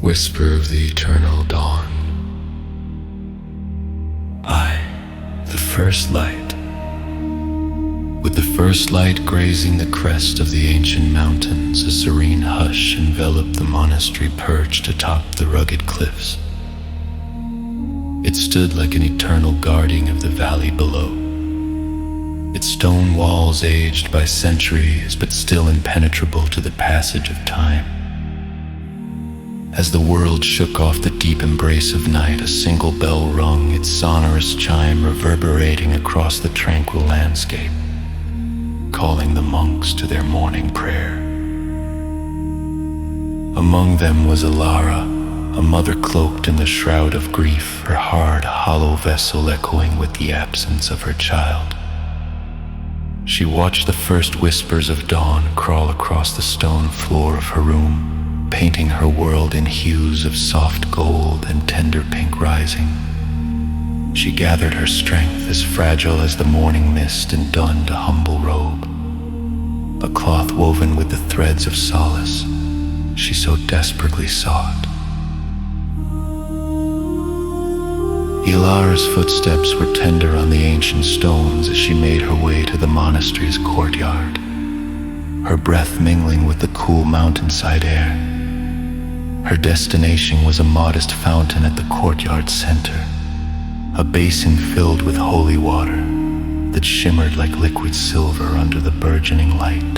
whisper of the eternal dawn. I, the first light. With the first light grazing the crest of the ancient mountains, a serene hush enveloped the monastery perched atop the rugged cliffs. It stood like an eternal guardian of the valley below. Its stone walls aged by centuries, but still impenetrable to the passage of time. As the world shook off the deep embrace of night, a single bell rung, its sonorous chime reverberating across the tranquil landscape, calling the monks to their morning prayer. Among them was Alara, a mother cloaked in the shroud of grief, her hard, hollow vessel echoing with the absence of her child. She watched the first whispers of dawn crawl across the stone floor of her room, painting her world in hues of soft gold and tender pink rising. She gathered her strength, as fragile as the morning mist, and donned a humble robe, a cloth woven with the threads of solace she so desperately sought. Ilara's footsteps were tender on the ancient stones as she made her way to the monastery's courtyard, her breath mingling with the cool mountainside air. Her destination was a modest fountain at the courtyard's center, a basin filled with holy water that shimmered like liquid silver under the burgeoning light.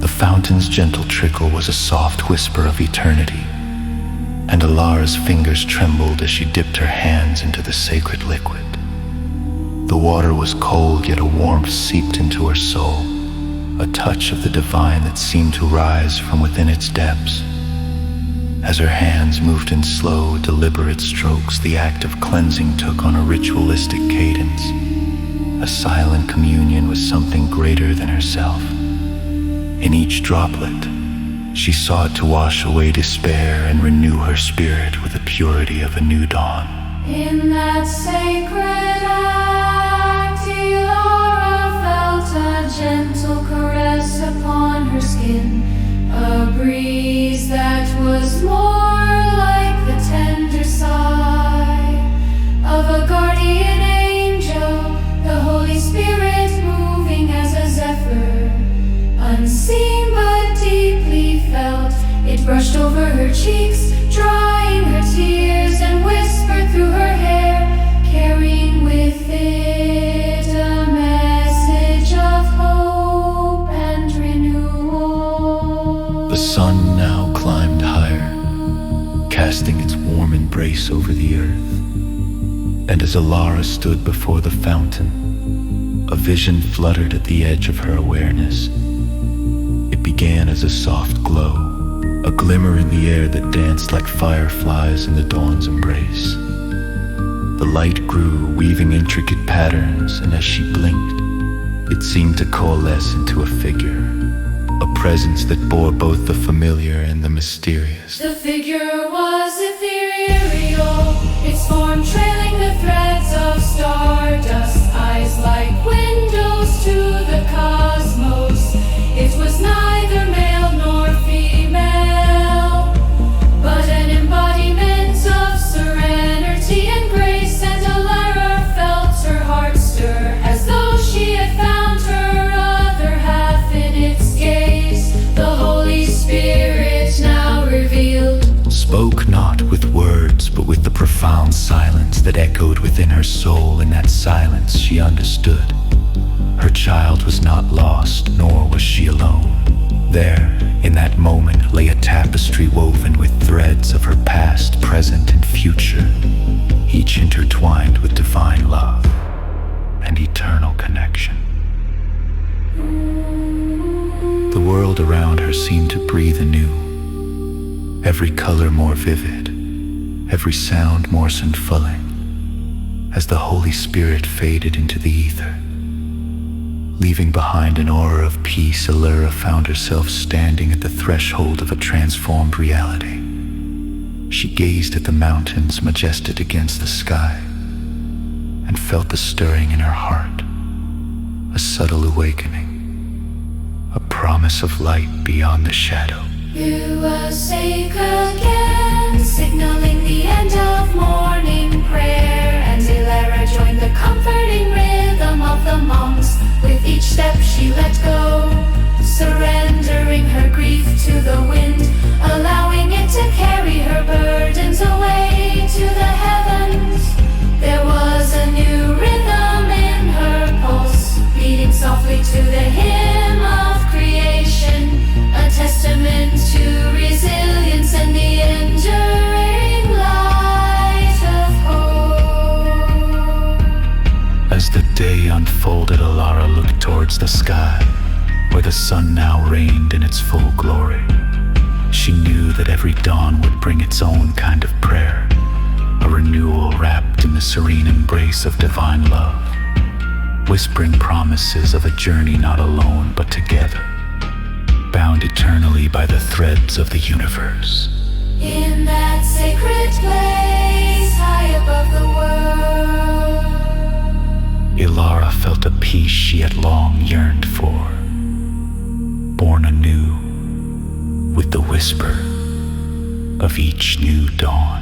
The fountain's gentle trickle was a soft whisper of eternity, and Alara's fingers trembled as she dipped her hands into the sacred liquid. The water was cold, yet a warmth seeped into her soul, a touch of the divine that seemed to rise from within its depths. As her hands moved in slow, deliberate strokes, the act of cleansing took on a ritualistic cadence, a silent communion with something greater than herself. In each droplet, she sought to wash away despair and renew her spirit with the purity of a new dawn. In that sacred act, Ilara felt a gentle caress upon her skin, a breeze that was more like the tender sigh of a guardian angel, the Holy Spirit moving as a zephyr, unseen but deeply felt. It brushed over her cheeks, drying her tears, and whispered through her hair, carrying with it a message of hope and renewal. The sun now climbed higher, casting its warm embrace over the earth. And as Alara stood before the fountain, a vision fluttered at the edge of her awareness. It began as a soft glow, a glimmer in the air that danced like fireflies in the dawn's embrace. The light grew, weaving intricate patterns, and as she blinked, it seemed to coalesce into a figure, a presence that bore both the familiar and the mysterious. The figure was ethereal, its form trailing the threads of stardust, eyes like windows to the cosmos. It was neither male nor female, but an embodiment of serenity and grace, and Alara felt her heart stir as though she had found her other half in its gaze. The Holy Spirit now revealed Spoke not with words, but with the profound silence that echoed within her soul. In that silence she understood. Her child was not lost, nor was she alone. There, in that moment, lay a tapestry woven with threads of her past, present, and future, each intertwined with divine love and eternal connection. The world around her seemed to breathe anew, every color more vivid, every sound more fulfilling, as the Holy Spirit faded into the ether. Leaving behind an aura of peace, Alara found herself standing at the threshold of a transformed reality. She gazed at the mountains majestic against the sky and felt the stirring in her heart, a subtle awakening, a promise of light beyond the shadow. Awake again, signaling the end of morning prayer, and Ilara joined the comforting rhythm of the monks. With each step she let go, surrendering her grief to the wind, allowing it to carry her burdens away to the heavens. There was a new rhythm in her pulse, beating softly to the hymn of creation, a testament to resilience and the enduring light of hope. As the day unfolded, Alara looked towards the sky, where the sun now reigned in its full glory. She knew that every dawn would bring its own kind of prayer, a renewal wrapped in the serene embrace of divine love, whispering promises of a journey not alone but together, bound eternally by the threads of the universe. In that sacred place, high above the world, Ilara felt a peace she had long yearned for, born anew with the whisper of each new dawn.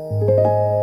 Thank